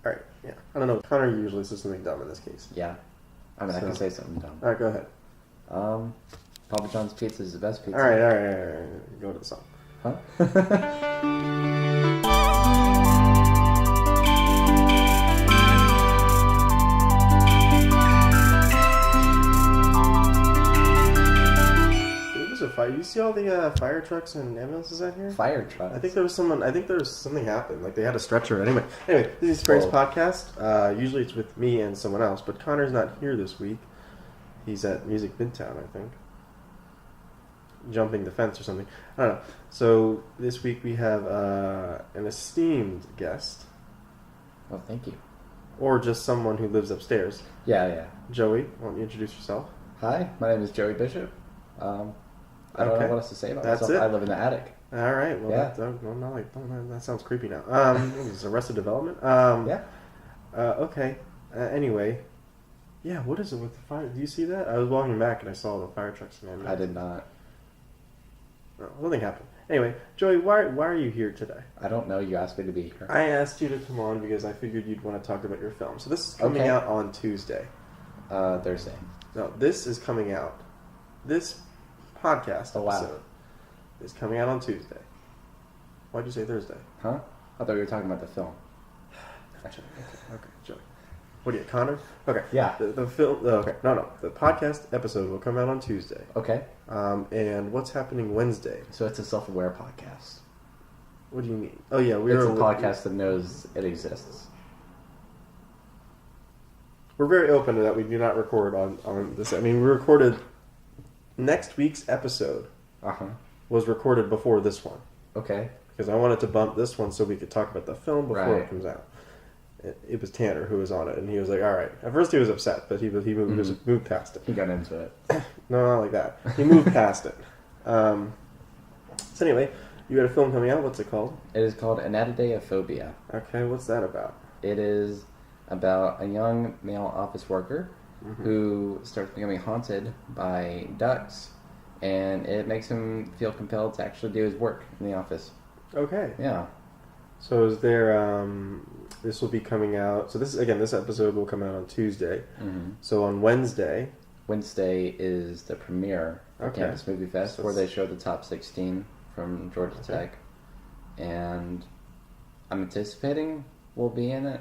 All right. Yeah. I don't know. Connor usually says something dumb in this case. Yeah. I mean, I can say something dumb. All right. Go ahead. Papa John's pizza is the best pizza. All right. Go to the song. Huh? You see all the fire trucks and ambulances out here? Fire trucks? I think there was something happened. Like they had a stretcher. Anyway, this is Frank's podcast. Usually it's with me and someone else, but Connor's not here this week. He's at Music Midtown, I think. Jumping the fence or something. I don't know. So this week we have an esteemed guest. Well, thank you. Or just someone who lives upstairs. Yeah. Joey, why don't you introduce yourself? Hi, my name is Joey Bishop. I don't know what else to say about myself. I live in the attic. All right. Well, yeah. that sounds creepy now. Is Arrested Development? Yeah. Okay. Anyway, yeah. What is it with the fire? Do you see that? I was walking back and I saw the fire trucks. I did not. No, something happened. Anyway, Joey, why are you here today? I don't know. You asked me to be here. I asked you to come on because I figured you'd want to talk about your film. So this is coming out on Tuesday. Thursday. No, this is coming out. This podcast episode is coming out on Tuesday. Why'd you say Thursday? Huh? I thought we were talking about the film. Okay, Joey. What are you, Connor? Okay. Yeah. The film. Okay. No. The podcast episode will come out on Tuesday. Okay. And what's happening Wednesday? So it's a self-aware podcast. What do you mean? Oh yeah, it's a podcast that knows it exists. We're very open to that. We do not record on this. I mean, we recorded. Next week's episode was recorded before this one. Okay. Because I wanted to bump this one so we could talk about the film before it comes out. It was Tanner who was on it, and he was like, all right. At first he was upset, but he moved past it. He got into it. No, not like that. He moved past it. So anyway, you got a film coming out. What's it called? It is called Anatidaephobia. Okay, what's that about? It is about a young male office worker who starts becoming haunted by ducks, and it makes him feel compelled to actually do his work in the office. Okay. Yeah. So is there, this will be coming out, so this episode will come out on Tuesday. Mm-hmm. So on Wednesday is the premiere of Campus Movie Fest, where they show the top 16 from Georgia Tech, and I'm anticipating we'll be in it.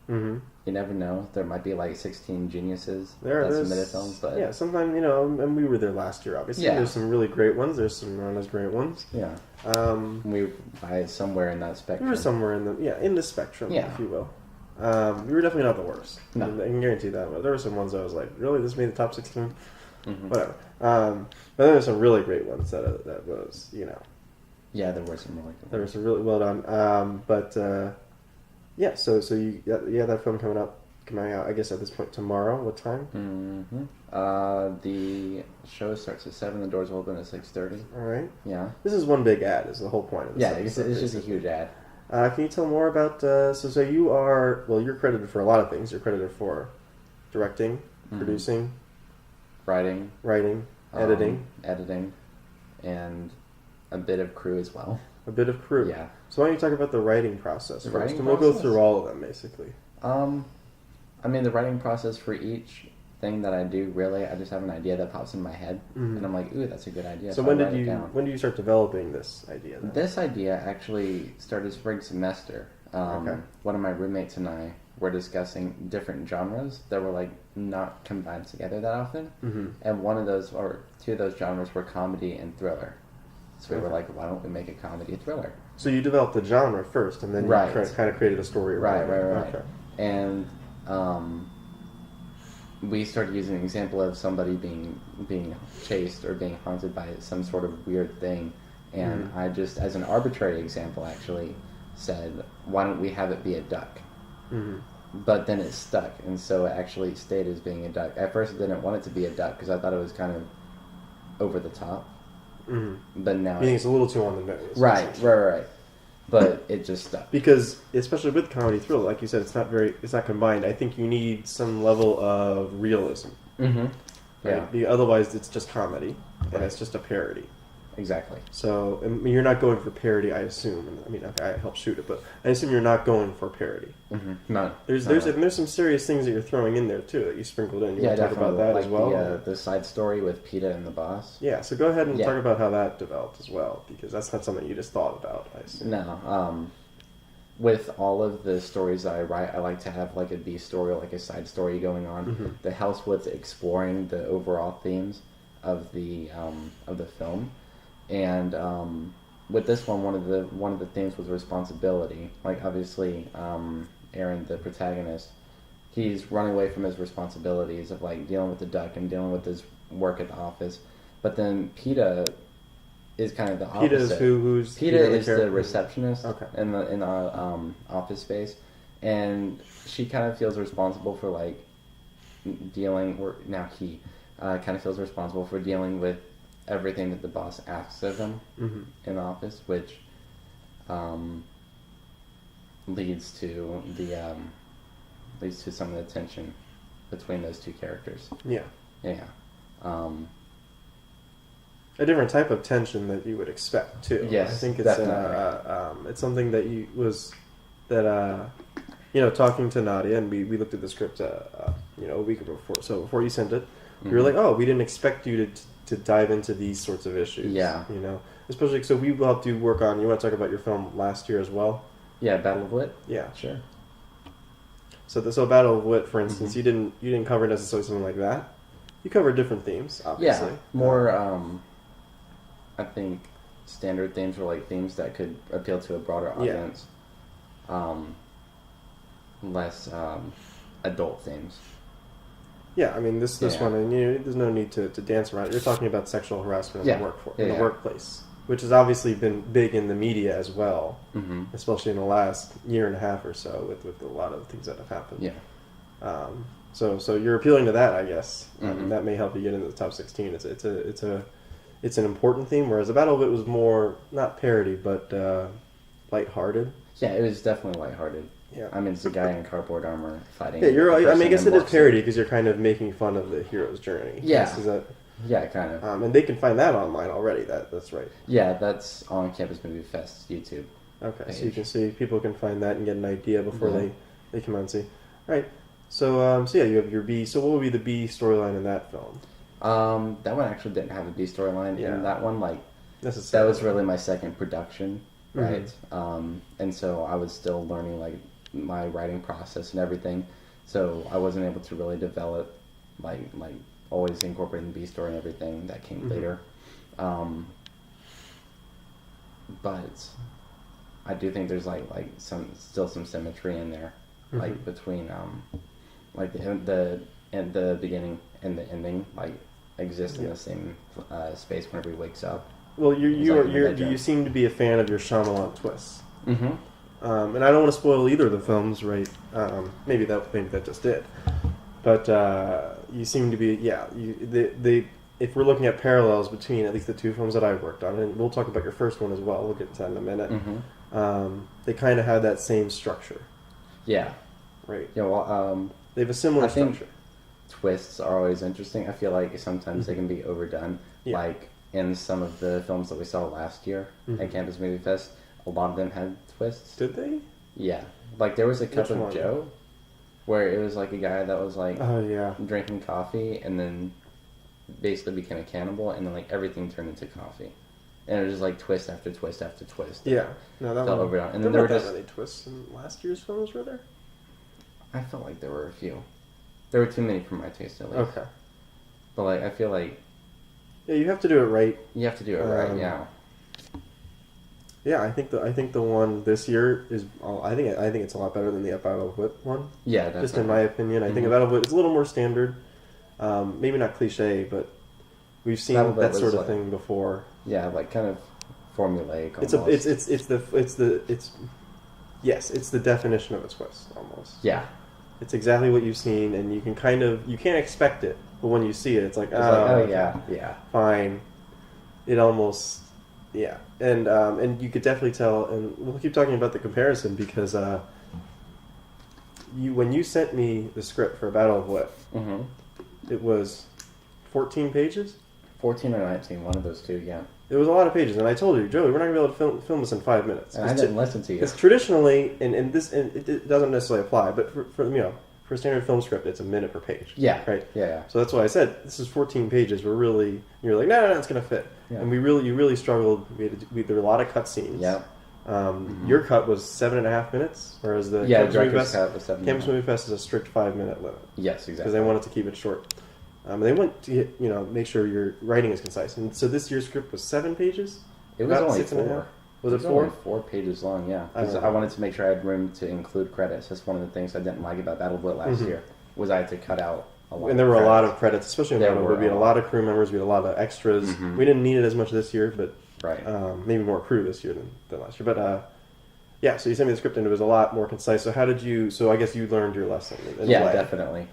Mm-hmm. You never know. There might be like 16 geniuses that submitted films, but yeah, sometimes and we were there last year. Obviously, there's some really great ones. There's some not as great ones. Yeah. We were somewhere in that spectrum. We were somewhere in the spectrum, if you will. We were definitely not the worst. No. I can guarantee that. But there were some ones I was like, really, this made the top 16? Mm-hmm. Whatever. But then there's some really great ones that was Yeah, there were some really good ones. There were some really well done. Yeah, so you that film coming out, I guess at this point tomorrow. What time? Mm-hmm. The show starts at 7. The doors will open at 6:30. All right. Yeah. This is one big ad. Is the whole point of this? Yeah, it's just a huge ad. Can you tell more about? So you are you're credited for a lot of things. You're credited for directing, producing, writing, editing, and a bit of crew as well. A bit of crew. Yeah. So why don't you talk about the writing process first, and we'll go through all of them basically. I mean, the writing process for each thing that I do, really, I just have an idea that pops in my head, and I'm like, ooh, that's a good idea. So when did you start developing this idea? Then? This idea actually started spring semester. One of my roommates and I were discussing different genres that were like not combined together that often, and one of those or two of those genres were comedy and thriller. So we were like, why don't we make a comedy thriller? So you developed the genre first, and then you kind of created a story around it. Right. Okay. And we started using an example of somebody being chased or being haunted by some sort of weird thing. And I just, as an arbitrary example, actually said, why don't we have it be a duck? But then it stuck, and so it actually stayed as being a duck. At first I didn't want it to be a duck because I thought it was kind of over the top. But now you think it's a little too on the nose. Right. But it just stuck. Because, especially with comedy thriller, like you said, it's not combined. I think you need some level of realism. Right? Yeah. Otherwise, it's just comedy, and it's just a parody. exactly. So you're not going for parody, I assume. I mean, okay, I helped shoot it, but I assume you're not going for parody. No. There's some serious things that you're throwing in there too that you sprinkled in. You want to talk about that like as well? The side story with PETA and the boss. Yeah, so go ahead and talk about how that developed as well, because that's not something you just thought about, I assume. No. With all of the stories that I write, I like to have like a B story, like a side story going on that helps with exploring the overall themes of the film. And with this one of the themes was responsibility. Like obviously, Aaron, the protagonist, he's running away from his responsibilities of like dealing with the duck and dealing with his work at the office. But then PETA is kind of the opposite. PETA is who's PETA is the receptionist in the office space, and she kind of feels responsible for like dealing. Or now he kind of feels responsible for dealing with everything that the boss asks of him in the office, which leads to some of the tension between those two characters. Yeah. A different type of tension that you would expect too. Yes, I think it's it's something that talking to Nadia, and we looked at the script a week before. So before you sent it, we were like, oh, we didn't expect you to dive into these sorts of issues. Yeah, especially so we will help you work on. You want to talk about your film last year as well? Yeah, Battle of Wit. Yeah, sure. So Battle of Wit, for instance, you didn't cover necessarily something like that. You covered different themes, obviously. Yeah, more. I think standard themes were like themes that could appeal to a broader audience. Less adult themes. Yeah, I mean this one, and there's no need to dance around it. You're talking about sexual harassment in the workplace, which has obviously been big in the media as well, especially in the last year and a half or so with a lot of things that have happened. Yeah. So you're appealing to that, I guess. That may help you get into the top 16. It's an important theme, whereas the Battle of It was more not parody but lighthearted. Yeah, it was definitely lighthearted. Yeah, I mean, it's a guy in cardboard armor fighting. Yeah, I guess it is parody because you're kind of making fun of the hero's journey. Yeah, yeah, kind of. And they can find that online already. That's right. Yeah, that's on Campus Movie Fest's YouTube. Okay, page. So you can see people can find that and get an idea before they come out and see. All right, so you have your B. So what would be the B storyline in that film? That one actually didn't have a B storyline. Yeah. And that one, that was really my second production, right? And so I was still learning my writing process and everything. So I wasn't able to really develop like always incorporating the B story and everything that came later. But I do think there's still some symmetry in there, between the beginning and the ending exist in the same space whenever he wakes up. Well, you seem to be a fan of your Shyamalan twists. And I don't want to spoil either of the films, right? Maybe that just did. But you seem to be, if we're looking at parallels between at least the two films that I worked on, and we'll talk about your first one as well, we'll get to that in a minute, they kind of have that same structure. Yeah. Right. Yeah, well, they have a similar structure. Twists are always interesting. I feel like sometimes they can be overdone. Yeah. Like in some of the films that we saw last year at Campus Movie Fest, a lot of them had twists. Did they? Yeah. Like there was a Cup of Joe where it was like a guy that was drinking coffee and then basically became a cannibal and then everything turned into coffee. And it was just twist after twist after twist. Yeah. No, that felt one. Overdone. And then there were just many twists in last year's films, were there? I felt like there were a few. There were too many for my taste, at least. Okay. But I feel like you have to do it right. You have to do it right. Yeah. Yeah, I think the one this year is. I think it's a lot better than the Battle of Wit one. Yeah, definitely. Just in my opinion, I think Battle of Wit is a little more standard. Maybe not cliche, but we've seen that sort of thing before. Yeah, kind of formulaic. It's the definition of a twist almost. Yeah. It's exactly what you've seen, and you can't expect it, but when you see it, it's yeah, fine. It almost, and you could definitely tell, and we'll keep talking about the comparison because when you sent me the script for Battle of Wit, it was 14 pages. 14 or 19, one of those two, yeah. It was a lot of pages, and I told you, Joey, we're not going to be able to film this in 5 minutes. And I didn't listen to you. Because traditionally, and it doesn't necessarily apply, but for a standard film script, it's a minute per page. Yeah. Right? Yeah. So that's why I said, this is 14 pages. You're like, no, it's going to fit. Yeah. And you really struggled. There were a lot of cut scenes. Yeah. Your cut was 7.5 minutes, whereas the director's cut was 7. Campus Movie Fest is a strict 5-minute limit. Yes, exactly. Because they wanted to keep it short. They want to make sure your writing is concise. And so this year's script was 7 pages? It was only 4. Was it 4? Only 4 pages long, yeah. Because I wanted to make sure I had room to include credits. That's one of the things I didn't like about Battle of Wit last year, was I had to cut out a lot. And there were a lot of credits, especially in Battle of Wit. We had a lot of crew members, we had a lot of extras. Mm-hmm. We didn't need it as much this year, but right. Maybe more crew this year than last year. But yeah, so you sent me the script and it was a lot more concise. So how did you? So I guess you learned your lesson. Yeah, definitely.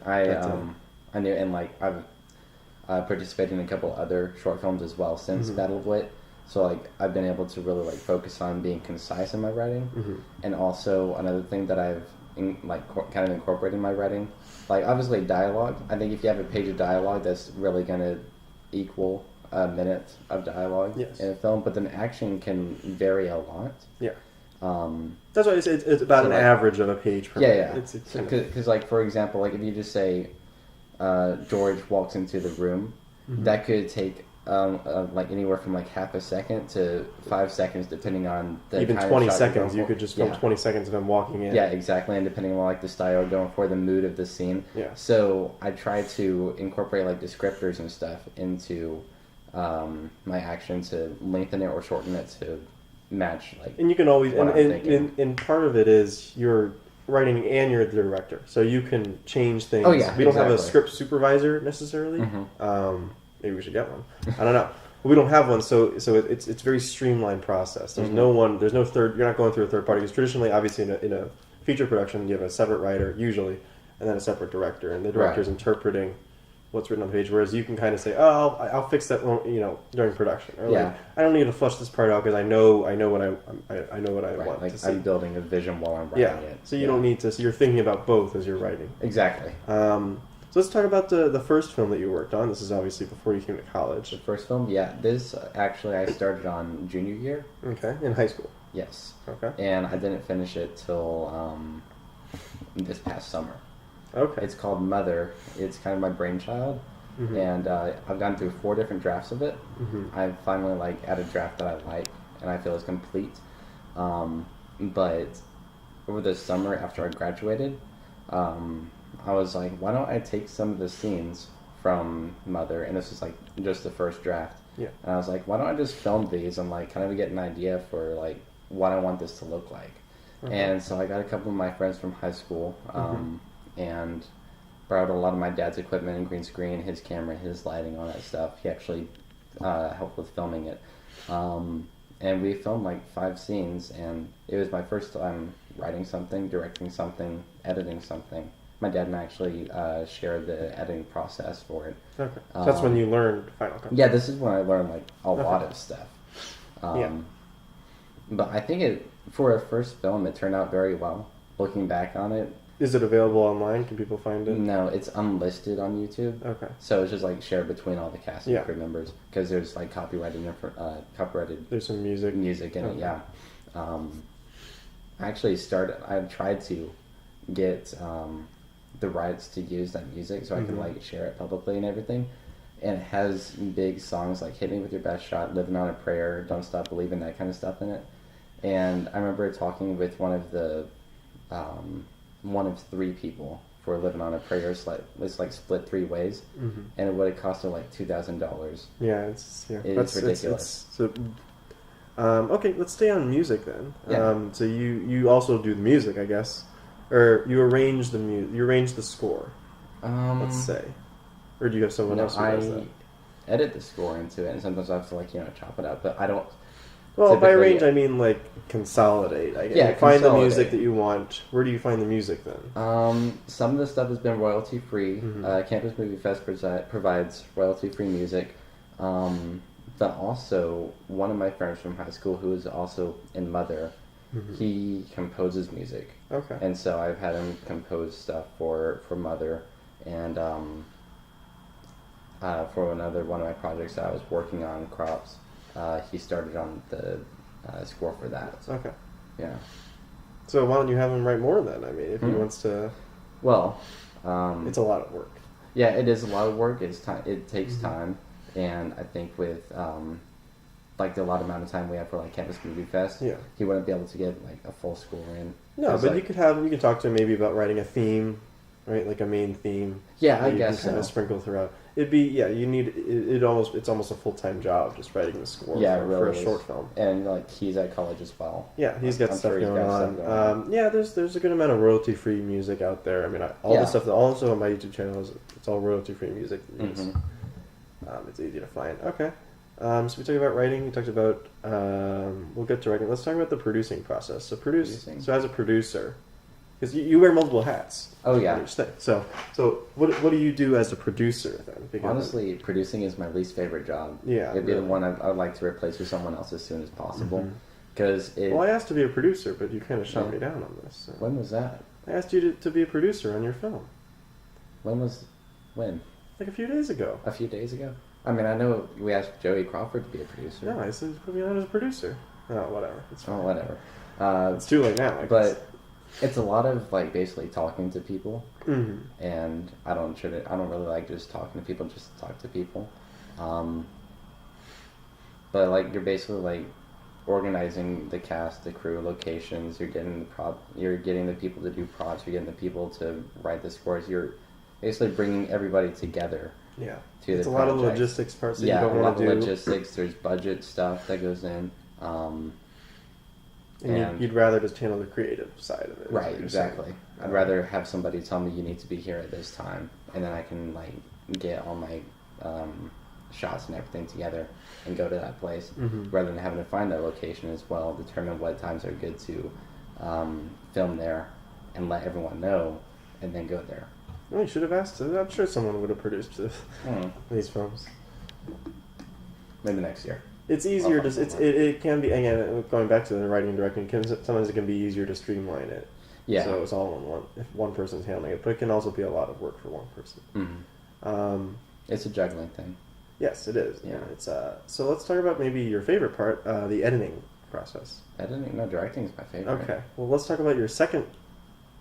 I knew, and like I've participated in a couple other short films as well since Battle of Wit. So like I've been able to really like focus on being concise in my writing, and also another thing that I've kind of incorporated in my writing, like obviously dialogue. I think if you have a page of dialogue, that's really going to equal a minute of dialogue in a film. But then action can vary a lot. Yeah. That's why it's about an average of a page per minute. Yeah. Because like for example, like if you just say George walks into the room, that could take like anywhere from like half a second to 5 seconds, depending on the even kind 20 of shot seconds. You could just film 20 seconds of him walking in. Yeah, exactly, and depending on like the style you're going for, the mood of the scene. Yeah. So I try to incorporate like descriptors and stuff into my action to lengthen it or shorten it to match like. And you can always and part of it is you're writing and you're the director, so you can change things. Oh yeah, we don't have a script supervisor necessarily. Maybe we should get one. I don't know. But we don't have one, so it's a very streamlined process. There's no one. There's no third. You're not going through a third party. Because traditionally, obviously, in a feature production, you have a separate writer usually, and then a separate director, and the director's interpreting what's written on the page. Whereas you can kind of say, "Oh, I'll fix that," during production. Or like, I don't need to flesh this part out because I know what I want like to see. I'm building a vision while I'm writing it. So you don't need to. So you're thinking about both as you're writing. Exactly. So let's talk about the first film that you worked on. This is obviously before you came to college. The first film, yeah. This actually I started on junior year. Okay, in high school. Yes. Okay. And I didn't finish it till this past summer. Okay. It's called Mother. It's kind of my brainchild, and I've gone through 4 different drafts of it. I've finally had a draft that I like and I feel is complete. But over the summer after I graduated, I was like, why don't I take some of the scenes from Mother, and this is like just the first draft. Yeah. And I was like, why don't I just film these and like kind of get an idea for like what I want this to look like. And so I got a couple of my friends from high school, and borrowed a lot of my dad's equipment and green screen, his camera, his lighting, all that stuff. He actually helped with filming it. And we filmed like 5 scenes, and it was my first time writing something, directing something, editing something. My dad and I actually shared the editing process for it. Okay. So that's when you learned Final Cut. Yeah, this is when I learned like a lot of stuff. But I think for a first film, it turned out very well. Looking back on it. Is it available online? Can people find it? No, it's unlisted on YouTube. Okay. So it's just like shared between all the cast and crew members because there's like copyrighted. There's some music in it. Yeah. I tried to get the rights to use that music so I can like share it publicly and everything. And it has big songs like "Hit Me With Your Best Shot," "Living on a Prayer," "Don't Stop Believing," that kind of stuff in it. And I remember talking with one of 3 people for "Living on a Prayer." It's like split 3 ways, and it would have cost her like $2,000. Yeah, it's ridiculous. Okay, let's stay on music then. Yeah. So you also do the music, I guess, or you arrange the music. You arrange the score. Let's say, or do you have someone else who does that? I edit the score into it, and sometimes I have to chop it up, but I don't. Well, by arrange, I mean like consolidate. I guess. Yeah, find the music that you want. Where do you find the music then? Some of the stuff has been royalty free. Campus Movie Fest provides royalty free music. But also, one of my friends from high school, who is also in Mother, he composes music. Okay. And so I've had him compose stuff for Mother, and for one of my projects that I was working on, Crops. he started on the score for that. Okay. Yeah. So why don't you have him write more then? I mean, if he wants to... Well... it's a lot of work. Yeah, it is a lot of work. It's time. It takes time. And I think with... like the allotted amount of time we have for like Campus Movie Fest, he wouldn't be able to get like a full score in. No, but like, you can talk to him maybe about writing a theme, right? Like a main theme. Yeah, I guess so. Kind of sprinkle throughout. It'd be you need it almost. It's almost a full-time job just writing the score for a short film. And like he's at college as well. Yeah, he's got stuff going on. Yeah, there's a good amount of royalty-free music out there. I mean, all the stuff on my YouTube channel it's all royalty-free music. It's easy to find. Okay. So we talked about writing. We talked about we'll get to writing. Let's talk about the producing process. So So as a producer, because you wear multiple hats. Oh yeah. So what do you do as a producer then? Because honestly, producing is my least favorite job. Yeah, it'd be the one I would like to replace with someone else as soon as possible. Because well, I asked to be a producer, but you kind of shot me down on this. So. When was that? I asked you to be a producer on your film. When? Like a few days ago. A few days ago. I mean, I know we asked Joey Crawford to be a producer. No, I said put me on as a producer. Oh, whatever. It's fine. Oh, whatever. It's too late now. But it's a lot of like basically talking to people, and I don't really like just talking to people just to talk to people. But like you're basically like organizing the cast, the crew, locations. You're getting the people to do props. You're getting the people to write the scores. You're basically bringing everybody together. Yeah, it's a lot of logistics parts that you don't want to do. Yeah, a lot of logistics. There's budget stuff that goes in. And you'd rather just handle the creative side of it. Right, exactly. I'd rather have somebody tell me you need to be here at this time, and then I can like get all my shots and everything together and go to that place, rather than having to find that location as well, determine what times are good to film there, and let everyone know, and then go there. Well, you should have asked. I'm sure someone would have produced these films. Maybe next year. It's easier to. It can be, again, going back to the writing and directing. Sometimes it can be easier to streamline it. Yeah. So it's all in one. If one person's handling it, but it can also be a lot of work for one person. It's a juggling thing. Yes, it is. Yeah. It's So let's talk about maybe your favorite part, the editing process. Editing? No, directing is my favorite. Okay. Well, let's talk about your second.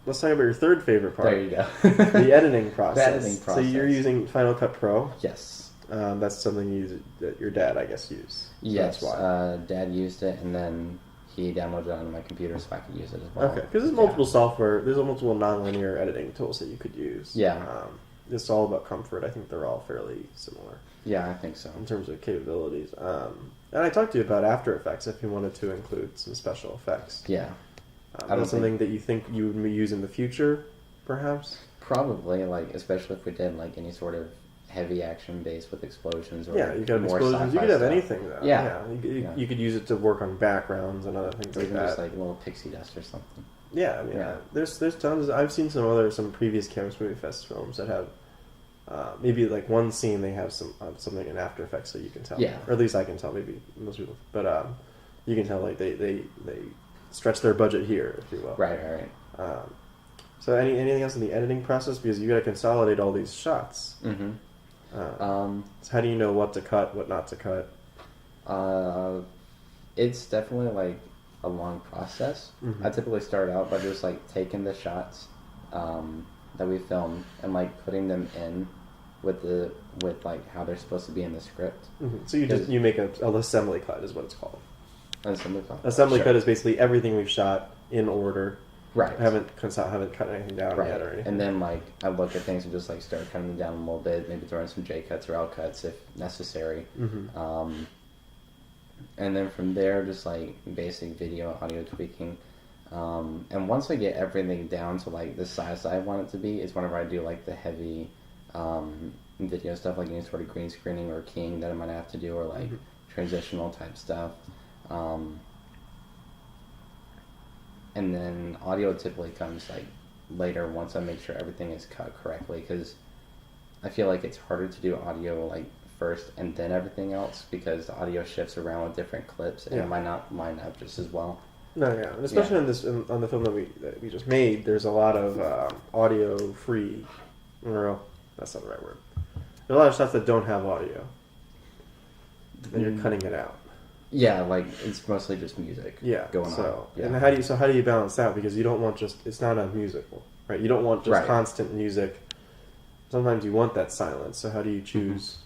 Let's talk about your third favorite part. There you go. The editing process. The editing process. So you're using Final Cut Pro. Yes. That's something that your dad, I guess, used. So yes. That's why. Dad used it, and then he downloaded it onto my computer so I could use it as well. Okay, because there's multiple software. There's multiple nonlinear editing tools that you could use. Yeah. It's all about comfort. I think they're all fairly similar. Yeah, I think so. In terms of capabilities. And I talked to you about After Effects if you wanted to include some special effects. Yeah. That's something that you think you would use in the future, perhaps? Probably, like, especially if we did, like, any sort of heavy action base with explosions or you could have explosions. You could have anything, though. Yeah. You could use it to work on backgrounds and other things like that. Just, like, little pixie dust or something. Yeah, I mean, there's tons. I've seen some previous Campus Movie Fest films that have maybe, like, one scene they have something in After Effects that you can tell. Yeah. Or at least I can tell, maybe most people. But you can tell, like, they stretch their budget here, if you will. Right. So anything else in the editing process? Because you got to consolidate all these shots. So how do you know what to cut, what not to cut? It's definitely like a long process. I typically start out by just like taking the shots that we filmed and like putting them in with like how they're supposed to be in the script. So you make an assembly cut is what it's called. Assembly cut is basically everything we've shot in order. Right. Haven't cut anything down yet or anything. And then like I look at things and just like start cutting them down a little bit, maybe throwing some J cuts or L cuts if necessary. And then from there, just like basic video, audio tweaking. And once I get everything down to like the size I want it to be, is whenever I do like the heavy video stuff, like any sort of green screening or keying that I might have to do, or like transitional type stuff. And then audio typically comes like later once I make sure everything is cut correctly, because I feel like it's harder to do audio like first and then everything else, because the audio shifts around with different clips and it might not line up just as well. No, yeah, and especially on the film that we just made, there's a lot of audio free. That's not the right word. There's a lot of stuff that don't have audio, and you're cutting it out. Yeah, like it's mostly just music. Going on. Yeah. And how do you balance that? Because you don't want it's not a musical, right? You don't want just constant music. Sometimes you want that silence. So how do you choose?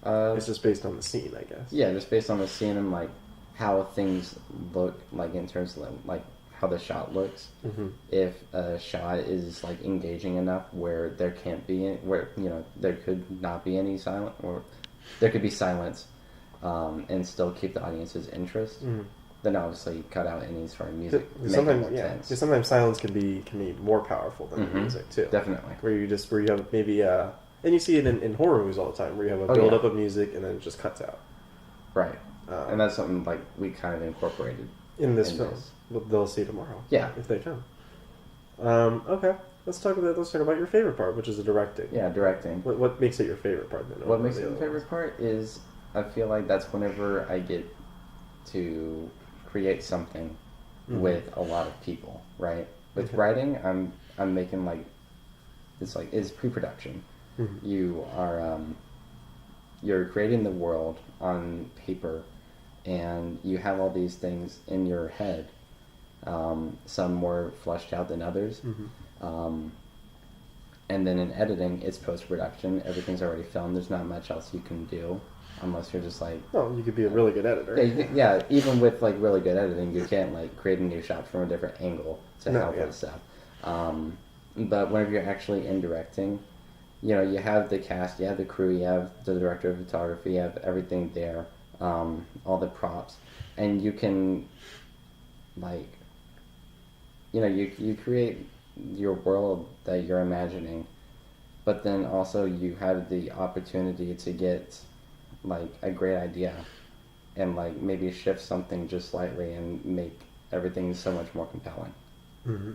It's just based on the scene, I guess. Yeah, just based on the scene and like how things look, like in terms of like how the shot looks. Mm-hmm. If a shot is like engaging enough where there can't be where there could not be any silence, or there could be silence, and still keep the audience's interest. Mm-hmm. Then obviously cut out any sort of music. Sometimes silence can be more powerful than the music too. Definitely. Where you have maybe and you see it in horror movies all the time, where you have a build up of music and then it just cuts out. Right. And that's something like we kind of incorporated in this film. They'll see tomorrow. Yeah, if they come. Okay, let's talk about your favorite part, which is the directing. Yeah, directing. What makes it your favorite part then? What makes it my favorite part is I feel like that's whenever I get to create something with a lot of people, right? With writing, I'm making it's pre-production. Mm-hmm. You are you're creating the world on paper, and you have all these things in your head. Some more fleshed out than others. Mm-hmm. And then in editing, it's post-production. Everything's already filmed. There's not much else you can do unless you're just like... Well, you could be a really good editor. Yeah, even with like really good editing, you can't like create a new shot from a different angle to help with stuff. But whenever you're actually in directing, you have the cast, you have the crew, you have the director of photography, you have everything there, all the props, and you can you create your world that you're imagining, but then also you have the opportunity to get like a great idea and like maybe shift something just slightly and make everything so much more compelling. Mm-hmm.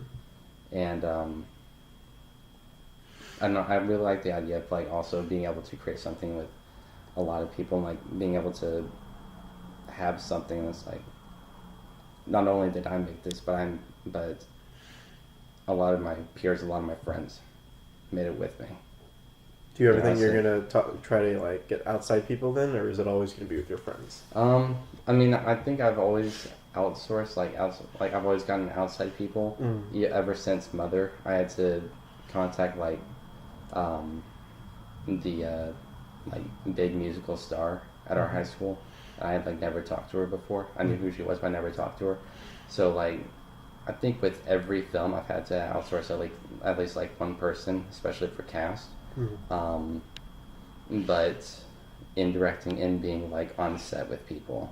And I really like the idea of like also being able to create something with a lot of people, and like being able to have something that's like, not only did I make this, but a lot of my peers, a lot of my friends made it with me. Do you ever think you're going to try to like get outside people then, or is it always going to be with your friends? I mean, I think I've always outsourced, I've always gotten outside people. Ever since Mother, I had to contact the big musical star at our high school. I had never talked to her before. I knew who she was, but I never talked to her. So I think with every film I've had to outsource at least one person, especially for cast. Mm-hmm. But in directing and being on set with people,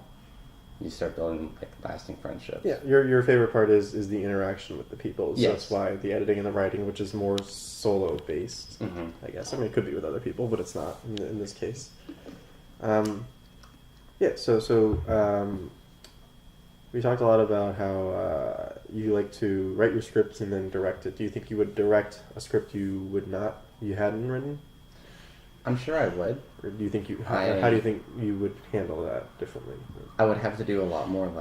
you start building lasting friendships. Yeah, your favorite part is the interaction with the people. So yes. That's why the editing and the writing, which is more solo based, I guess. I mean, it could be with other people, but it's not in this case. Yeah. So we talked a lot about how you like to write your scripts and then direct it. Do you think you would direct a script you hadn't written? I'm sure I would. Or do you think how do you think you would handle that differently? I would have to do a lot more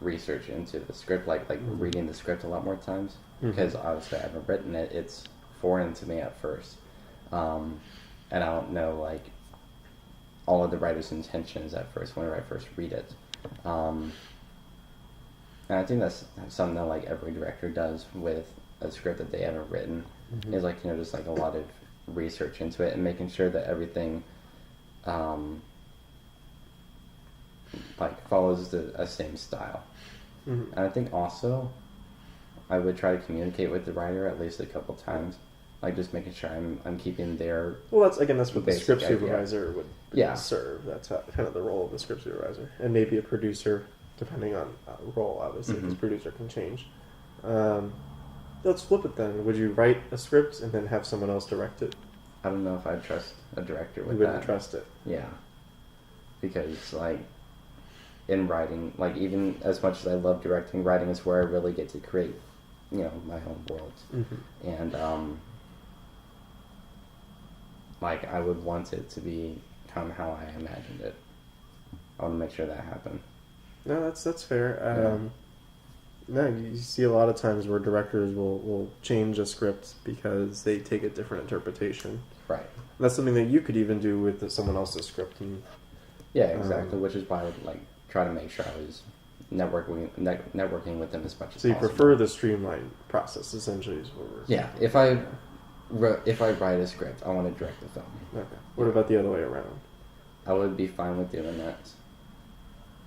research into the script, reading the script a lot more times, because obviously I haven't written it. It's foreign to me at first, and I don't know all of the writer's intentions at first whenever I first read it. And I think that's something that every director does with a script that they haven't written, is just a lot of research into it and making sure that everything follows a same style. And I think also I would try to communicate with the writer at least a couple times, just making sure I'm keeping their that's what the script supervisor would serve. That's kind of the role of the script supervisor, and maybe a producer depending on role, obviously, because producer can change. Let's flip it then. Would you write a script and then have someone else direct it? I don't know if I'd trust a director with that. You wouldn't trust it? Yeah. Because, in writing, even as much as I love directing, writing is where I really get to create, my own worlds. And, I would want it to be kind of how I imagined it. I want to make sure that happened. No, that's fair. No, you see a lot of times where directors will change a script because they take a different interpretation. Right. That's something that you could even do with someone else's script. Yeah, exactly. Which is why I would try to make sure I was networking with them as much as possible. So you prefer the streamlined process, essentially, is what we're saying. Yeah, if I write a script, I want to direct the film. Okay. What about the other way around? I would be fine with doing that.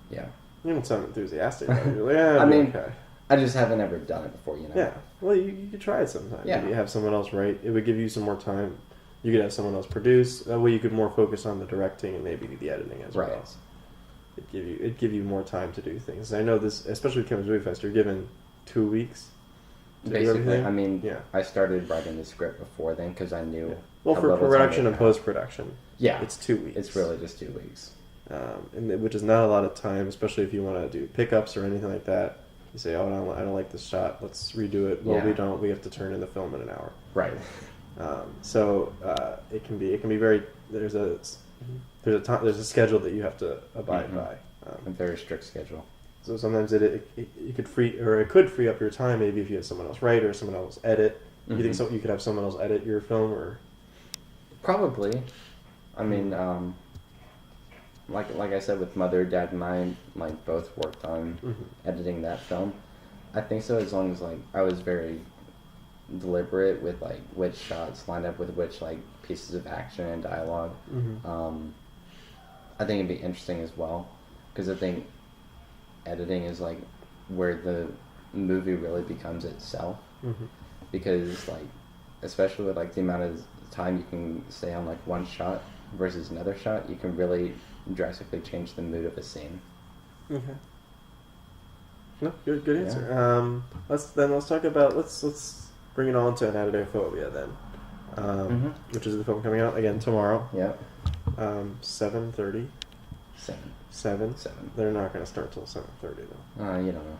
Yeah. You don't sound enthusiastic. You're like, yeah, I mean, okay. I just haven't ever done it before, you know? Yeah. Well, you could try it sometime. Yeah. You have someone else write. It would give you some more time. You could have someone else produce. That way you could more focus on the directing and maybe the editing as well. It'd give you more time to do things. I know this, especially with Kevin's Movie Fest, you're given 2 weeks to do Basically, everything. I mean, I started writing the script before then because I knew... Yeah. Well, for production and post-production, it's 2 weeks. It's really just 2 weeks. Which is not a lot of time, especially if you want to do pickups or anything like that. You say, "Oh, I don't like this shot. Let's redo it." Well, we don't. We have to turn in the film in an hour. Right. So it can be very. There's a schedule that you have to abide by. A very strict schedule. So sometimes it could free up your time. Maybe if you have someone else write or someone else edit. You think you could have someone else edit your film or? Probably. I mean, like I said, with Mother, Dad, and I both worked on editing that film. I think so, as long as I was very deliberate with which shots lined up with which pieces of action and dialogue. I think it'd be interesting as well, because I think editing is where the movie really becomes itself. Because especially with the amount of time you can stay on one shot versus another shot, you can really drastically change the mood of a scene. Okay. No, good answer. Yeah. Let's talk about let's bring it on to Anatidaephobia then, which is the film coming out again tomorrow. Yeah. 7:30. 7. They're not going to start till 7:30 though. You don't know.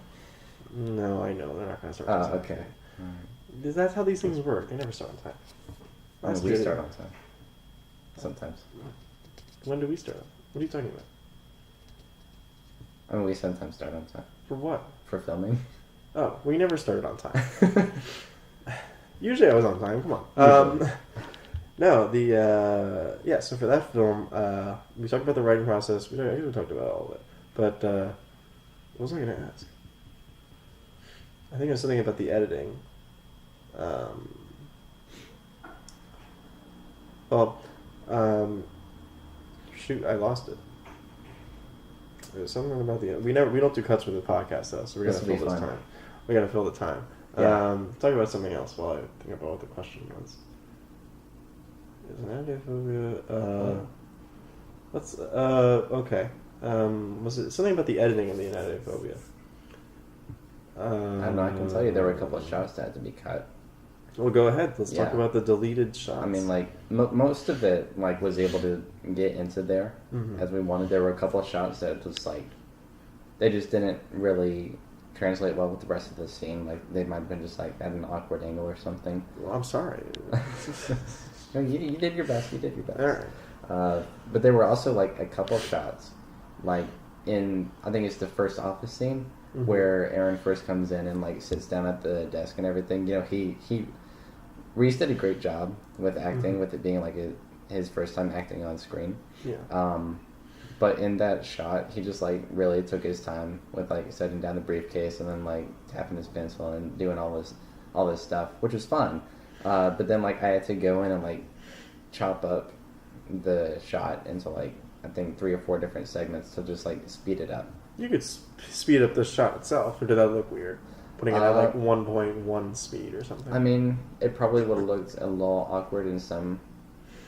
No, I know they're not going to start. Till 7:30. Okay. That's how these things work. They never start on time. We start on time. Sometimes. When do we start? What are you talking about? I mean, we sometimes start on time. For what? For filming. Oh, we never started on time. Usually I was on time. Come on. No, so for that film, we talked about the writing process. I guess we talked about all of it. But what was I going to ask? I think it was something about the editing. Shoot, I lost it. There's something about we don't do cuts with the podcast though, so we're gonna fill this time. We gotta fill the time. Yeah. Talk about something else while I think about what the question was. Is Anatidaephobia? Let's. Okay. Was it something about the editing in the Anatidaephobia? I don't know. I can tell you there were a couple of shots that had to be cut. Well, go ahead. Let's talk about the deleted shots. I mean, most of it, was able to get into there as we wanted. There were a couple of shots that was they just didn't really translate well with the rest of the scene. They might have been just at an awkward angle or something. Well, I'm sorry. No, you did your best. You did your best. All right. But there were also a couple of shots, in I think it's the first office scene where Aaron first comes in and sits down at the desk and everything. You know, Reese did a great job with acting, with it being his first time acting on screen. Yeah. But in that shot, he just really took his time with setting down the briefcase and then tapping his pencil and doing all this stuff, which was fun. But then I had to go in and chop up the shot into I think 3 or 4 different segments to just speed it up. You could speed up the shot itself, or did that look weird? Putting it at 1.1 speed or something. I mean, it probably would have looked a little awkward in some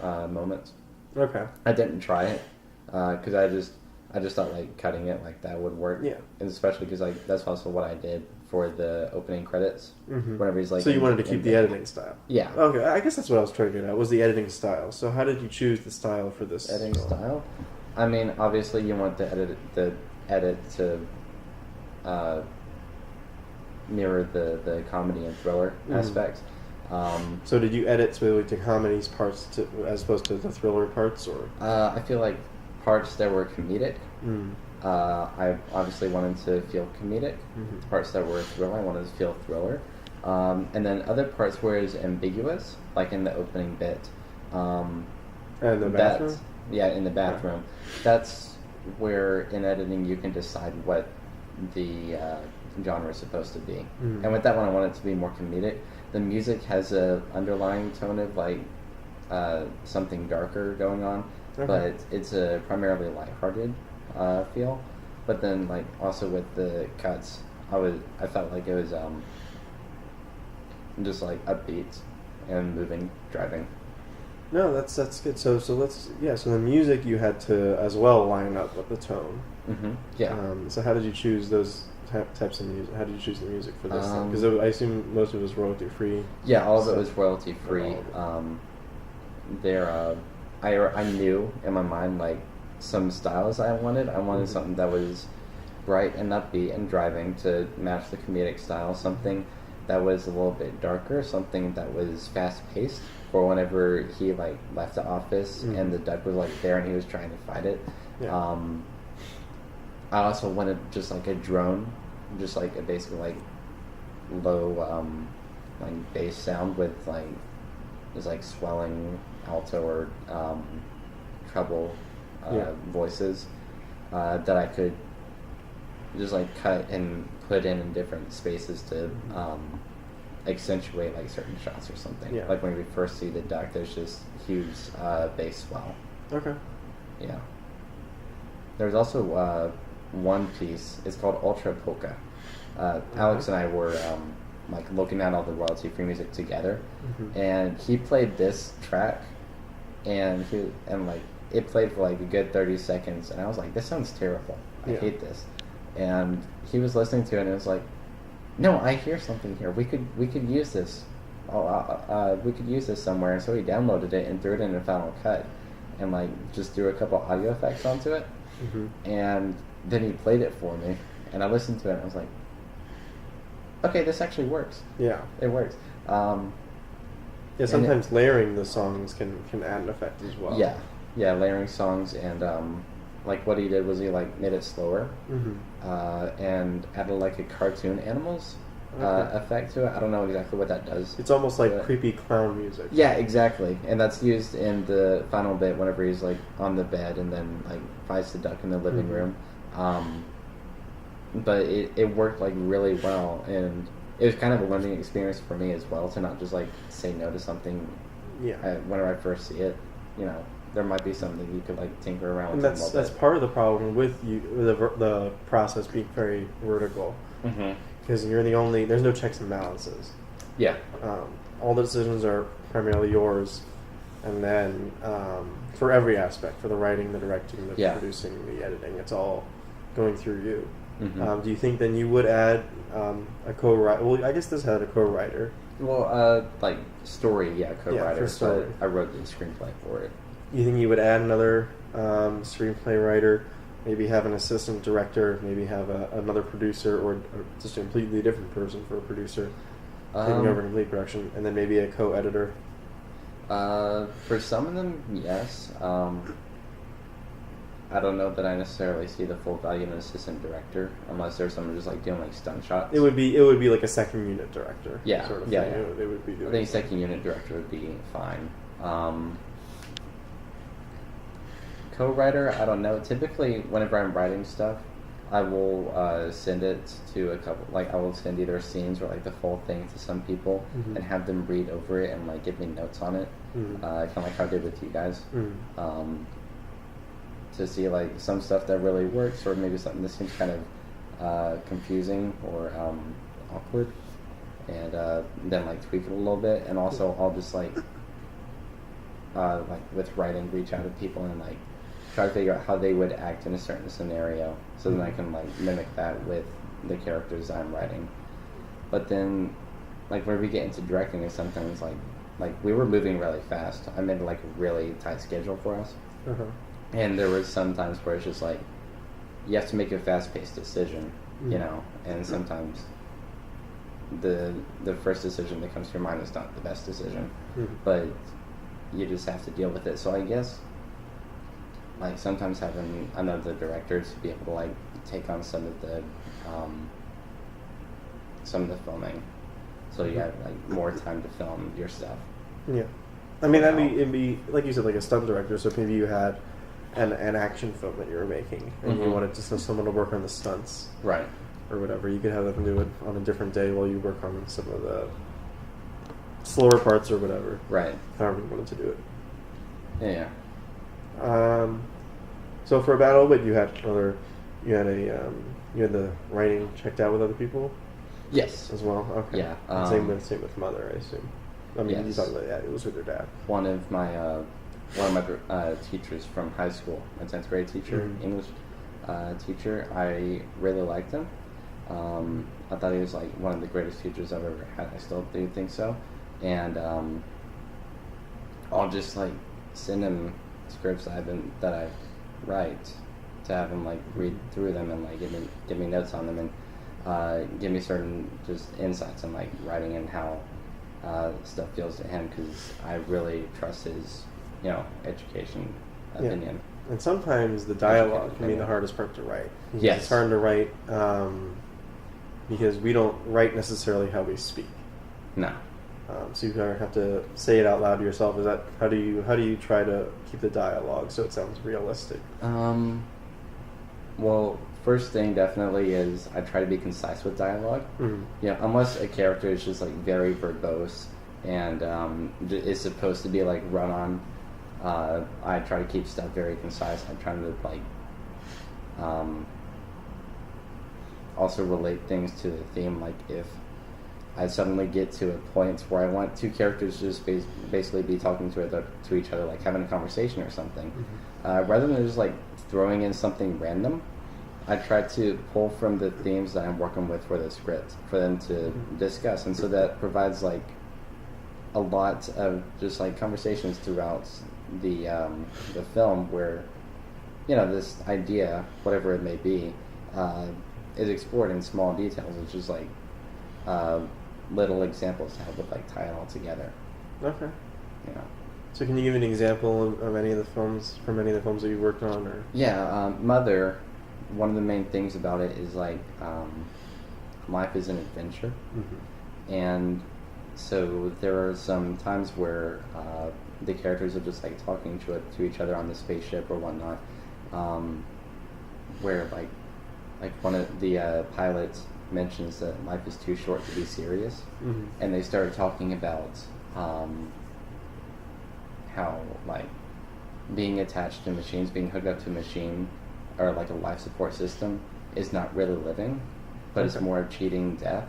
moments. Okay. I didn't try it because I just thought cutting it that would work. Yeah. And especially because that's also what I did for the opening credits. Whenever he's so you wanted to keep the editing style. Yeah. Okay, I guess that's what I was trying to get at. Was the editing style? So how did you choose the style for this? Editing style? I mean, obviously you want the edit to mirror the comedy and thriller aspects. So did you edit specifically to comedy's parts as opposed to the thriller parts, or? I feel parts that were comedic. I obviously wanted to feel comedic. Parts that were thriller, I wanted to feel thriller. And then other parts where it was ambiguous, in the opening bit. And the bathroom? Yeah, in the bathroom. That's where in editing you can decide what the genre is supposed to be. And with that one, I want it to be more comedic. The music has a underlying tone of like something darker going on, but it's a primarily lighthearted feel. But then, like, also with the cuts, I felt like it was just like upbeat and moving, driving. No, that's good. So the music you had to as well line up with the tone. Yeah. So how did you choose those types of music? How did you choose the music for this? Because I assume most of it was royalty free. Yeah, all of it was royalty free. I knew in my mind like some styles I wanted. I wanted something that was bright and upbeat and driving to match the comedic style. Something that was a little bit darker. Something that was fast paced. For whenever he like left the office and the duck was like there and he was trying to fight it. Yeah. I also wanted just like a drone, just like a basically like low like bass sound with like just like swelling alto or treble voices that I could just like cut and put in different spaces to accentuate like certain shots or something. Yeah. Like when we first see the duck, there's just huge bass swell. Okay. Yeah. There's also one piece. It's called Ultra Polka. Alex and I were like looking at all the royalty-free music together, and he played this track, and like it played for like a good 30 seconds, and I was like, "This sounds terrible. I hate this." And he was listening to it, and it was like, "No, I hear something here. We could use this. We could use this somewhere." And so he downloaded it and threw it in Final Cut, and like just threw a couple audio effects onto it, and then he played it for me, and I listened to it, and I was like, "Okay, this actually works." Yeah, it works. Sometimes layering the songs can add an effect as well. Yeah, layering songs and like what he did was he like made it slower and added like a cartoon animals effect to it. I don't know exactly what that does. It's almost like creepy clown music. Yeah, exactly. And that's used in the final bit whenever he's like on the bed and then like fights the duck in the living room. But it worked like really well, and it was kind of a learning experience for me as well to not just like say no to something. Whenever I first see it, there might be something you could like tinker around with. And that's part of the problem with the process being very vertical, because there's no checks and balances. Yeah. All the decisions are primarily yours, and then for every aspect, for the writing, the directing, the producing, the editing, it's all going through you. Do you think then you would add a co-writer? Well, I guess this had a co-writer. Well, like story, co-writer. Yeah, for story. I wrote the screenplay for it. You think you would add another screenplay writer, maybe have an assistant director, maybe have another producer, or just a completely different person for a producer taking over complete production, and then maybe a co-editor? For some of them, yes. I don't know that I necessarily see the full value in an assistant director unless there's someone just like doing like stunt shots. It would be like a second unit director. Sort of thing. They would be doing. I think second unit director would be fine. Co-writer, I don't know. Typically, whenever I'm writing stuff, I will send it to a couple. Like I will send either scenes or like the full thing to some people and have them read over it and like give me notes on it. Kind of like how I did with you guys. To see like some stuff that really works, or maybe something that seems kind of confusing or awkward, and then like tweak it a little bit. And also, I'll just like with writing, reach out to people and like try to figure out how they would act in a certain scenario, so then I can like mimic that with the characters I'm writing. But then, like when we get into directing, it's sometimes like we were moving really fast. I made like a really tight schedule for us. And there was some times where it's just like, you have to make a fast-paced decision, and sometimes the first decision that comes to your mind is not the best decision, but you just have to deal with it. So I guess, like, sometimes having another director to be able to, like, take on some of the filming, so you have, like, more time to film your stuff. Yeah. I mean, it'd be, like you said, like a stunt director, so maybe you had an action film that you were making, and you wanted just someone to work on the stunts, right, or whatever. You could have them do it on a different day while you work on some of the slower parts or whatever. Right. However you wanted to do it. Yeah. So for Battle Wit, you had the writing checked out with other people. Yes. As well. Okay. Yeah. Same with Mother, I assume. I mean, yes. You talked about it was with your dad. One of my teachers from high school, my 10th grade teacher, English teacher, I really liked him. I thought he was like one of the greatest teachers I've ever had. I still do think so. And I'll just like send him scripts that I write to have him like read through them and like give me notes on them and give me certain just insights on like writing and how stuff feels to him, because I really trust his education opinion. And sometimes the dialogue can be the hardest part to write. Yes. It's hard to write because we don't write necessarily how we speak. No. So you have to say it out loud to yourself. Is that how do you try to keep the dialogue so it sounds realistic? Well, first thing definitely is I try to be concise with dialogue. Unless a character is just like very verbose and is supposed to be like run on, I try to keep stuff very concise. I'm trying to like also relate things to the theme. Like if I suddenly get to a point where I want two characters to just basically be talking to each other, like having a conversation or something, rather than just like throwing in something random, I try to pull from the themes that I'm working with for the script for them to discuss, and so that provides like a lot of just like conversations throughout the film where this idea, whatever it may be, is explored in small details. It's just like little examples to help with like tie it all together. Okay. Yeah. So can you give an example of any of the films that you worked on? Or Mother. One of the main things about it is like life is an adventure, and so there are some times where the characters are just like talking to each other on the spaceship or whatnot, where like one of the pilots mentions that life is too short to be serious, and they started talking about how like being attached to machines, being hooked up to a machine or like a life support system is not really living, but it's more cheating death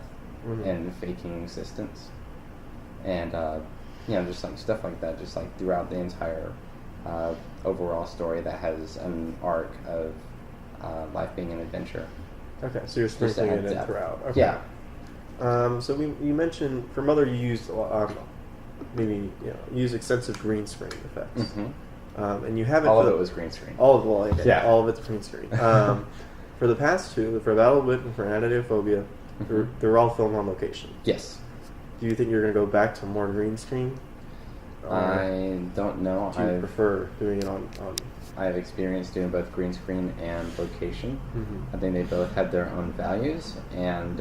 and faking existence, and just like stuff like that, just like throughout the entire overall story that has an arc of life being an adventure. Okay, so you're sprinkling it in throughout. Okay. Yeah. So you mentioned for Mother you used you use extensive green screen effects. And you haven't. All of it was green screen. All of it's green screen. For the past two, for Battle Wit and for Anatidaephobia, they're all filmed on location. Yes. Do you think you're going to go back to more green screen? I don't know. Do you prefer doing it on? I have experience doing both green screen and location. I think they both have their own values and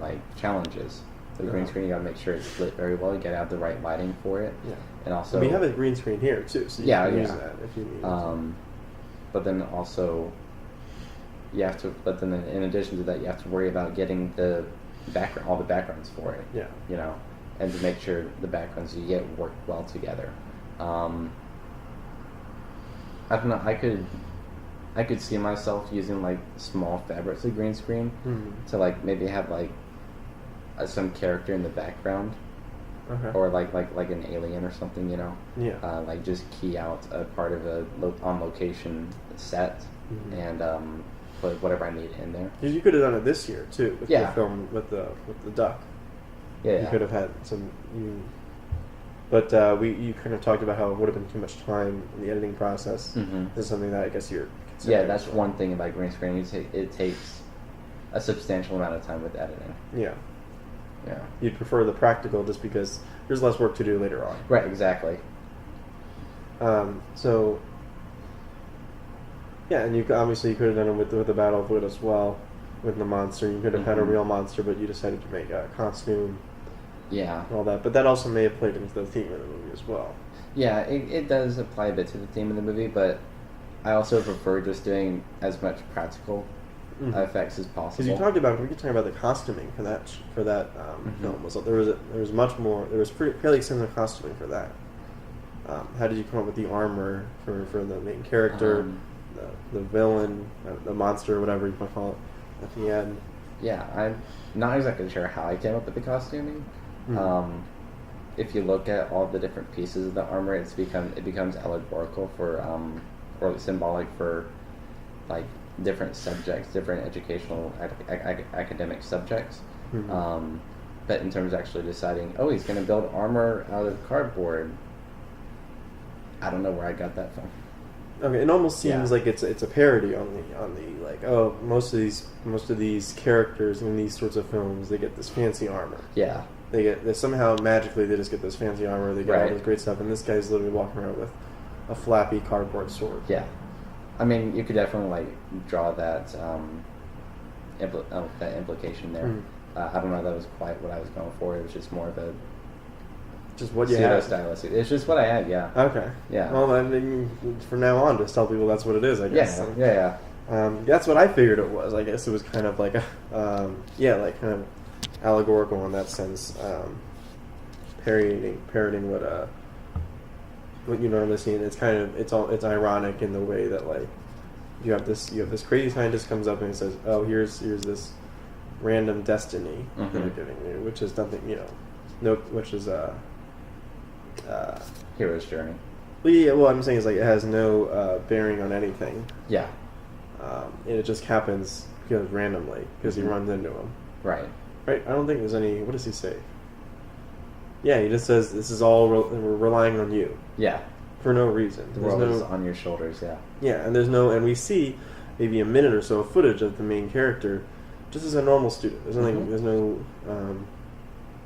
like challenges. The green screen, you gotta make sure it's lit very well. You gotta have the right lighting for it. Yeah. And also, we have a green screen here too, so you can use that if you need to. But then also, you have to. But then in addition to that, you have to worry about getting the background, all the backgrounds for it. Yeah. And to make sure the backgrounds you get work well together. I don't know. I could see myself using like small fabrics of green screen to like maybe have like some character in the background, or like an alien or something, like just key out a part of a on location set and put whatever I need in there. You could have done it this year too with the film with the duck. You could have had some. But you kind of talked about how it would have been too much time in the editing process. This is something that I guess you're considering. Yeah, that's one thing about green screen. It takes a substantial amount of time with editing. Yeah. Yeah. You'd prefer the practical just because there's less work to do later on. Right, exactly. So, yeah, and you could have done it with the Battle of Wit as well, with the monster. You could have had a real monster, but you decided to make a costume. Yeah. And all that. But that also may have played into the theme of the movie as well. Yeah, it does apply a bit to the theme of the movie, but I also prefer just doing as much practical effects as possible. Because we could talk about the costuming for that film. So there was much more. There was fairly extensive costuming for that. How did you come up with the armor for the main character, the villain, the monster, whatever you want to call it, at the end? Yeah, I'm not exactly sure how I came up with the costuming. If you look at all the different pieces of the armor, it becomes allegorical for or symbolic for like different subjects, different educational academic subjects. But in terms of actually deciding, he's going to build armor out of cardboard, I don't know where I got that from. Okay, it almost seems like it's a parody on the like, most of these characters in these sorts of films, they get this fancy armor. Yeah. They somehow magically they just get this fancy armor, they get all this great stuff, and this guy's literally walking around with a flappy cardboard sword. Yeah. I mean, you could definitely like draw that that implication there. I don't know, that was quite what I was going for. It was just more of a just what you had. Stylistic. It's just what I had, yeah. Okay. Yeah. Well, I mean, from now on, just tell people that's what it is, I guess. Yeah. That's what I figured it was. I guess it was kind of like a, like kind of allegorical in that sense, parodying what you normally see. And it's kind of it's ironic in the way that like you have this crazy scientist comes up and he says, here's this random destiny that they're giving you, which is nothing, which is hero's journey. Well, yeah. What I'm saying is like it has no bearing on anything. Yeah. And it just happens randomly because he runs into him. Right. Right. I don't think there's any. What does he say? Yeah, he just says this is all we're relying on you. Yeah. For no reason. The world is on your shoulders. Yeah. Yeah, and we see maybe a minute or so of footage of the main character just as a normal student. There's nothing.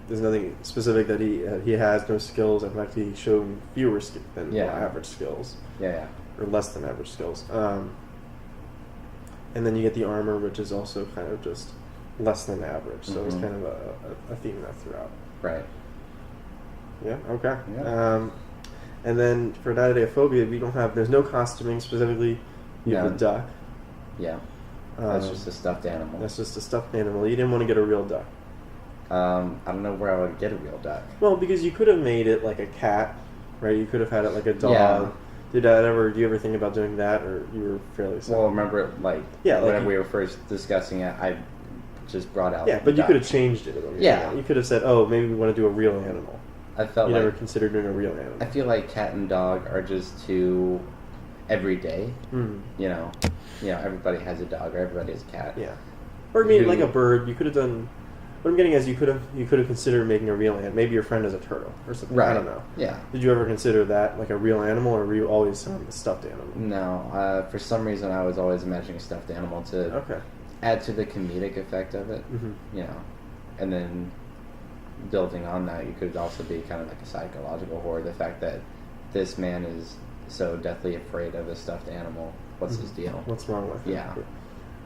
There's nothing specific that he has, no skills. In fact, he showed fewer than average skills. Yeah. Or less than average skills. And then you get the armor, which is also kind of just less than average. So it's kind of a theme that throughout. Right. Yeah. Okay. Yeah. And then for Anatidaephobia, there's no costuming specifically. You have a duck. Yeah. That's just a stuffed animal. That's just a stuffed animal. You didn't want to get a real duck. I don't know where I would get a real duck. Well, because you could have made it like a cat, right? You could have had it like a dog. Yeah. Do you ever think about doing that, or you were fairly simple? Well, remember, when we were first discussing it, I just brought out. Yeah, but you could have changed it. You could have said, maybe we want to do a real animal. I felt you never considered doing a real animal. I feel like cat and dog are just too everyday. Everybody has a dog or everybody has a cat. Yeah, or maybe like a bird. You could have done. What I'm getting is you could have considered making a real animal. Maybe your friend is a turtle or something. Right. I don't know. Yeah. Did you ever consider that like a real animal, or were you always a stuffed animal? No. For some reason, I was always imagining a stuffed animal to add to the comedic effect of it. And then building on that, you could also be kind of like a psychological horror. The fact that this man is so deathly afraid of a stuffed animal. What's his deal? What's wrong with it? Yeah.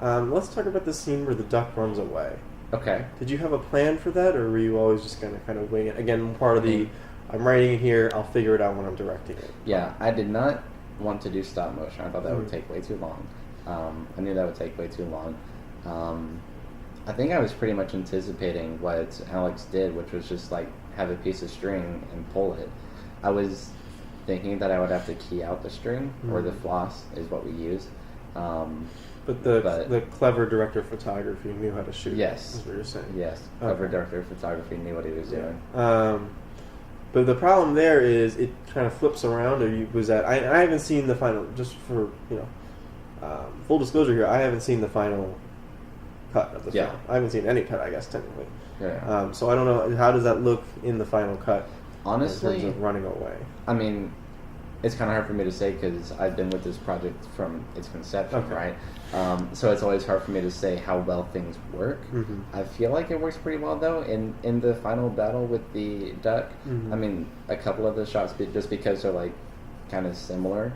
Let's talk about the scene where the duck runs away. Okay. Did you have a plan for that, or were you always just going to kind of wing it? Again, part of I'm writing it here, I'll figure it out when I'm directing it. Yeah, I did not want to do stop motion. I thought that would take way too long. I knew that would take way too long. I think I was pretty much anticipating what Alex did, which was just like have a piece of string and pull it. I was thinking that I would have to key out the string, or the floss is what we used. But the clever director of photography knew how to shoot. Yes. Is what you're saying. Yes. Clever director of photography knew what he was doing. But the problem there is it kind of flips around. I haven't seen the final, just for, full disclosure here, I haven't seen the final cut of the film. I haven't seen any cut, I guess, technically. Yeah. So I don't know, how does that look in the final cut? Honestly, in terms of running away. I mean, it's kind of hard for me to say because I've been with this project from its conception, right? So it's always hard for me to say how well things work. I feel like it works pretty well, though, in the final battle with the duck. I mean, a couple of the shots, just because they're like kind of similar,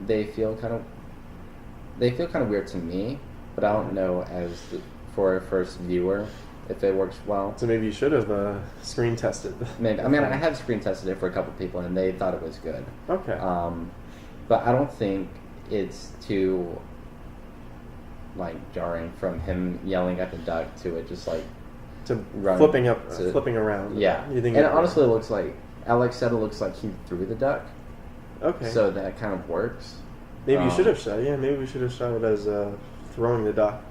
they feel kind of weird to me. But I don't know, for a first viewer, if it works well. So maybe you should have screen tested. Maybe. I mean, I have screen tested it for a couple people, and they thought it was good. Okay. But I don't think it's too, like, jarring from him yelling at the duck to it just, like, to flipping around. Yeah. You think and it honestly looks like, Alex said it looks like he threw the duck. Okay. So that kind of works. Maybe you should have shot it. Yeah, maybe we should have shot it as throwing the duck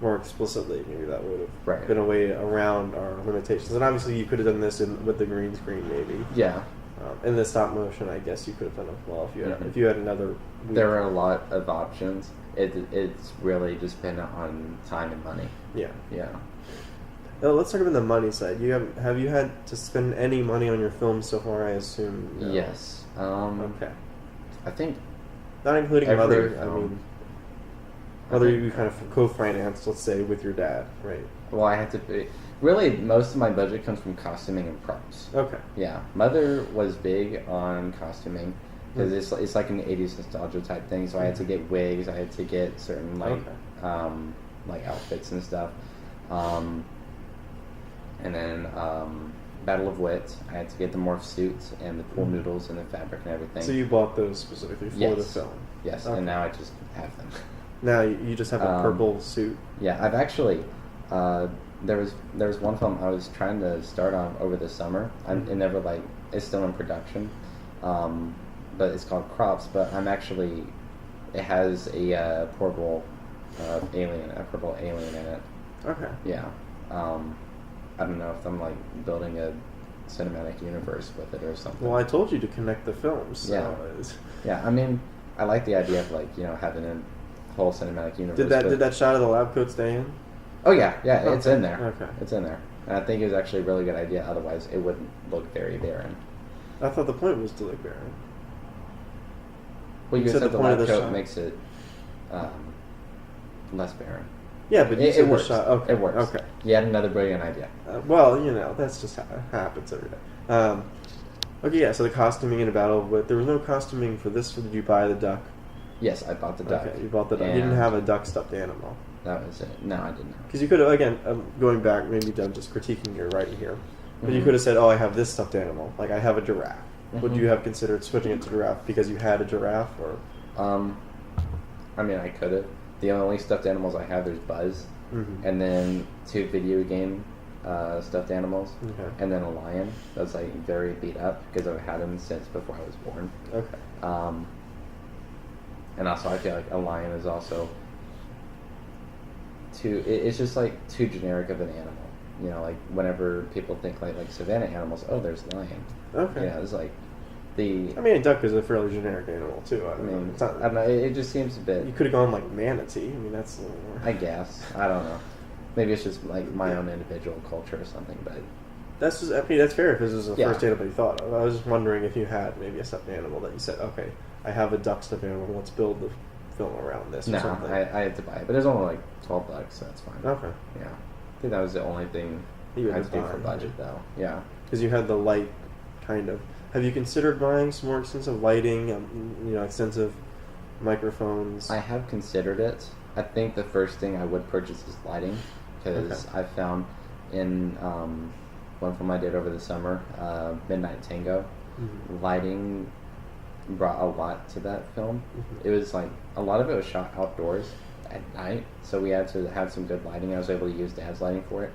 more explicitly. Maybe that would have been a way around our limitations. And obviously you could have done this with the green screen, maybe. Yeah. In the stop motion, I guess you could have done it well if you had another week. There are a lot of options. It's really just dependent on time and money. Yeah. Yeah. Let's talk about the money side. Have you had to spend any money on your film so far? I assume. No. Yes. Okay. I think not including mother. Film. I mean, whether you kind of co-financed, let's say, with your dad, right? Well, I had to pay. Really, most of my budget comes from costuming and props. Okay. Yeah, mother was big on costuming because it's like an '80s nostalgia type thing. So I had to get wigs. I had to get certain like outfits and stuff. And then Battle of Wit, I had to get the morph suits and the pool noodles and the fabric and everything. So you bought those specifically for the film? Yes, okay. And now I just have them. Now you just have a purple suit? Yeah, I've actually... there was one film I was trying to start on over the summer. It never, like... It's still in production. But it's called Crops, but I'm actually... It has a purple alien in it. Okay. Yeah. I don't know if I'm like building a cinematic universe with it or something. Well, I told you to connect the films. So yeah. I mean, I like the idea of like having a whole cinematic universe. Did that shot of the lab coat stay in? Oh yeah, okay. It's in there. Okay, it's in there, and I think it was actually a really good idea. Otherwise, it wouldn't look very barren. I thought the point was to look barren. Well, you said the lab coat makes it less barren. Yeah, but it works. Okay. It works. Okay. You had another brilliant idea. Well, that's just how it happens every day. Okay, yeah, so the costuming in a battle, but there was no costuming for this. Did you buy the duck? Yes, I bought the duck. Okay, you bought the duck. You didn't have a duck stuffed animal. That was it. No, I didn't. Because you could have, again, going back, maybe I'm just critiquing your writing here, but you could have said, oh, I have this stuffed animal. Like, I have a giraffe. Would you have considered switching it to giraffe because you had a giraffe, or? I mean, I could have. The only stuffed animals I have, there's Buzz, and then 2 video game stuffed animals, and then a lion that's like very beat up because I've had him since before I was born. Okay. And also, I feel like a lion is also it's just like too generic of an animal. Like whenever people think like savanna animals, oh, there's lion. Okay. It's like I mean, a duck is a fairly generic animal too. I don't know. It just seems a bit. You could have gone like manatee. I mean, that's a little more. I guess. I don't know. Maybe it's just like my own individual culture or something, but that's just. I mean, that's fair because this is the first animal you thought of. I was just wondering if you had maybe a stuffed animal that you said, okay, I have a duck stuffed animal. Let's build the film around this. Or something. I had to buy it, but it's only like $12, so that's fine. Okay. Yeah, I think that was the only thing I had to do for budget, though. Yeah, because you had the light, kind of. Have you considered buying some more extensive lighting? Extensive microphones. I have considered it. I think the first thing I would purchase is lighting, because I found in one film I did over the summer, Midnight Tango, lighting brought a lot to that film. It was like a lot of it was shot outdoors at night, so we had to have some good lighting. I was able to use Dad's lighting for it.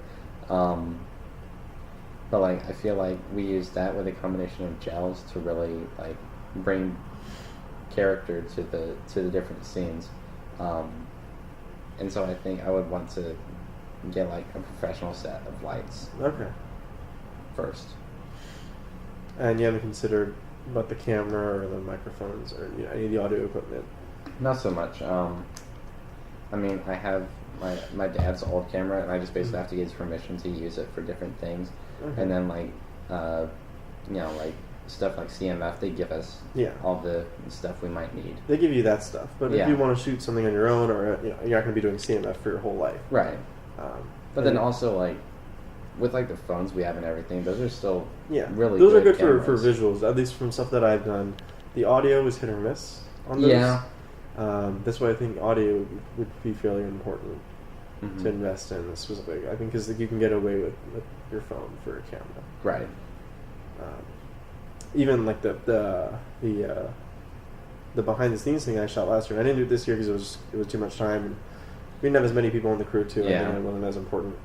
But I feel like we used that with a combination of gels to really bring character to the different scenes, and so I think I would want to get a professional set of lights. Okay. First. And you haven't considered about the camera or the microphones or any of the audio equipment? Not so much. I mean, I have my dad's old camera, and I just basically have to get his permission to use it for different things. And then stuff like CMF, they give us all the stuff we might need. They give you that stuff, but if you want to shoot something on your own, or you're not going to be doing CMF for your whole life, right? But then also with the phones we have and everything, those are still really those good are good for cameras. visuals. At least from stuff that I've done, the audio is hit or miss on those. Yeah. That's why I think audio would be fairly important. to invest in specifically. I think because you can get away with your phone for a camera. Right. Even like the behind the scenes thing I shot last year. I didn't do it this year because it was too much time. And we didn't have as many people on the crew too. Yeah. I think it wasn't as important.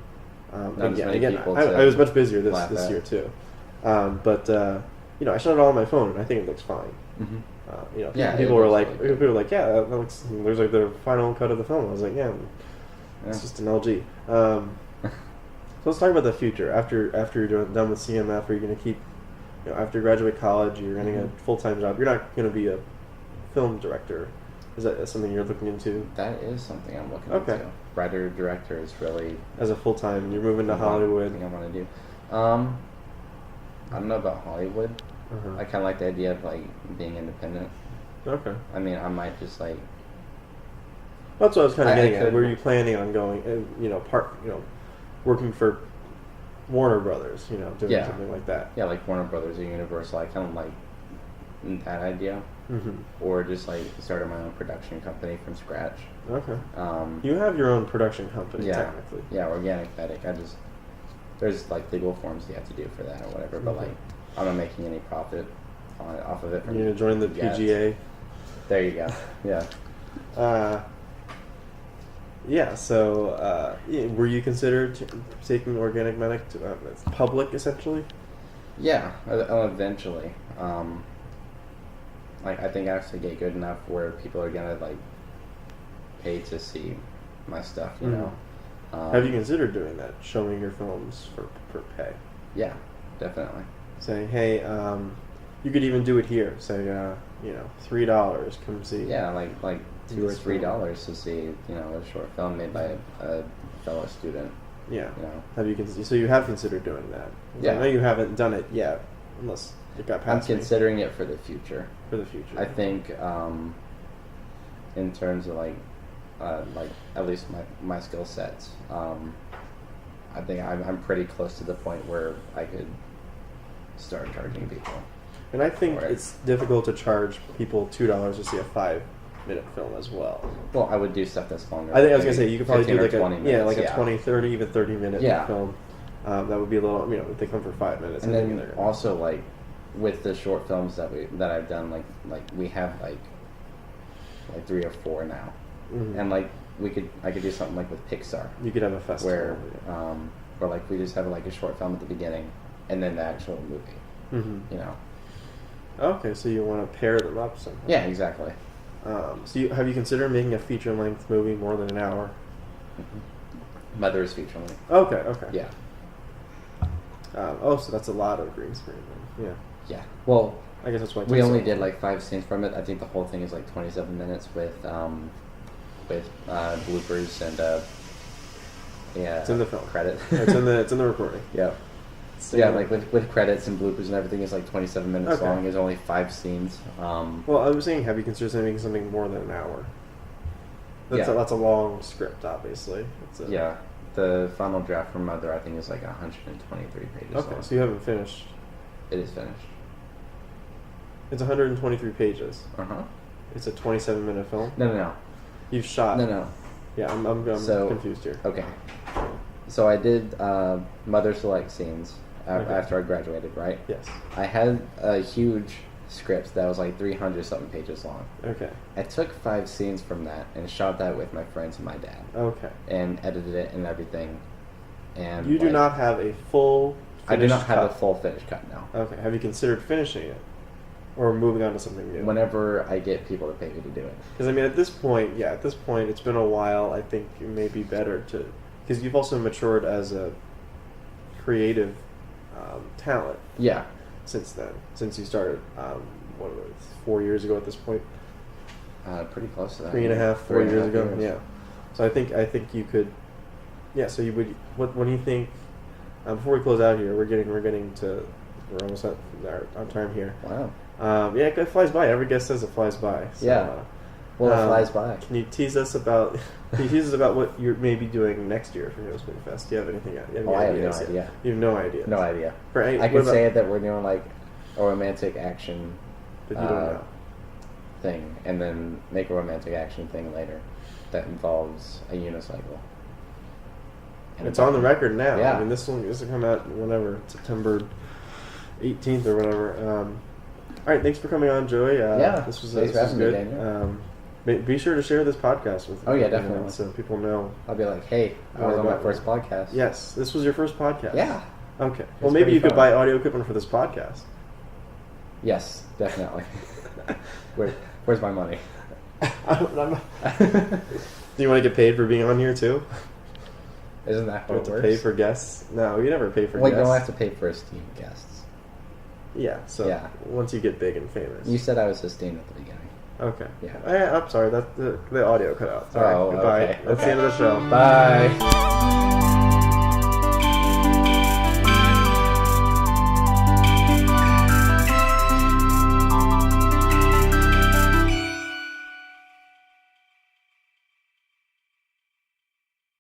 Again, I was much busier this year too. But I shot it all on my phone, and I think it looks fine. Mm-hmm. People were like, yeah, that looks. There's like the final cut of the film. I was like, yeah, it's just an LG. So let's talk about the future. After you're done with CMF, are you going to keep? After you graduate college, you're getting a full-time job. You're not going to be a film director. Is that something you're looking into? That is something I'm looking into. Writer director is really as a full-time. You're moving to Hollywood. Thing I want to do. I don't know about Hollywood. I kind of like the idea of like being independent. Okay. I mean, I might just like. That's what I was kind of getting at. Were you planning on going? Working for Warner Brothers. Doing something like that. Yeah, like Warner Brothers or Universal. I kind of like that idea. Or just like started my own production company from scratch. Okay. You have your own production company, technically. Yeah, Organic Medic. There's like legal forms you have to do for that or whatever, but like I'm not making any profit off of it. You're gonna join the PGA. There you go. Yeah. Yeah. So, were you considered taking Organic Medic to public essentially? Yeah, eventually. Like I think I have to get good enough where people are gonna like pay to see my stuff. You know. Have you considered doing that? Showing your films for pay? Yeah, definitely. Saying, hey, you could even do it here. Say, $3, come see. Yeah, like $2 or $3 to see, a short film made by a fellow student. Yeah. Have you so you have considered doing that? Yeah. I know you haven't done it yet, unless it got past. I'm considering it for the future. For the future. I think, in terms of like at least my skill sets, I think I'm pretty close to the point where I could start charging people. And I think it's difficult to charge people $2 to see a 5-minute film as well. Well, I would do stuff that's longer. I was gonna say you could probably do like 20 minutes, a 20, 30, even 30-minute film. That would be a little. If they come for 5 minutes. And then also like with the short films that I've done, like we have like 3 or 4 now, and like I could do something like with Pixar. You could have a festival where like we just have like a short film at the beginning, and then the actual movie. Okay, so you want to pair them up somehow. Yeah, exactly. So have you considered making a feature-length movie more than an hour? Mother is feature-length. Okay. Yeah. So that's a lot of green screen then. Yeah. Yeah. Well, I guess that's why we only did like 5 scenes from it. I think the whole thing is like 27 minutes with bloopers and it's in the film credit. It's in the recording. Yeah. So yeah, like with credits and bloopers and everything, it's like 27 minutes long. It's only 5 scenes. Well, I was saying, have you considered making something more than an hour? That's a long script, obviously. The final draft from Mother, I think, is like 123 pages long. Okay, so you haven't finished. It is finished. It's 123 pages. It's a 27-minute film. No. You've shot. No. Yeah, I'm confused here. Okay. So I did Mother Select scenes after I graduated, right? Yes. I had a huge script that was like 300-something pages long. Okay. I took 5 scenes from that and shot that with my friends and my dad. Okay. And edited it and everything. And you do not have a full I do not have a full finished cut now. Okay. Have you considered finishing it? Or moving on to something new? Whenever I get people to pay me to do it. Because, I mean, at this point, it's been a while. I think it may be better to... Because you've also matured as a creative talent. Yeah. Since then. Since you started, 4 years ago at this point? Pretty close to that. 3.5, 4 years ago? Yeah. So I think you could... Yeah, so you would... What do you think... before we close out here, we're almost at our time here. Wow. It flies by. Every guest says it flies by. So, it flies by. Can you tease us about what you're maybe doing next year for Nose Movie Fest? Do you have anything? I have no idea. You have no idea. No idea. I could say that we're doing like a romantic action but you don't know. thing, and then make a romantic action thing later that involves a unicycle. It's on the record now. Yeah. I mean, this will come out whenever, September 18th or whatever. All right, thanks for coming on, Joey. Thanks for having me, Daniel. Be sure to share this podcast with people. Oh, yeah, definitely. So people know. I'll be like, hey, I was on my first podcast. Yes, this was your first podcast? Yeah. Okay. Well, maybe you could buy audio equipment for this podcast. Yes, definitely. Where's my money? Do you want to get paid for being on here, too? Isn't that how it works? Pay for guests? No, you never pay for guests. You don't have to pay for esteemed guests. Yeah, so once you get big and famous. You said I was esteemed at the beginning. Okay. Yeah. I'm sorry, the audio cut out. Sorry. Goodbye. Okay. That's the end of the show. Bye.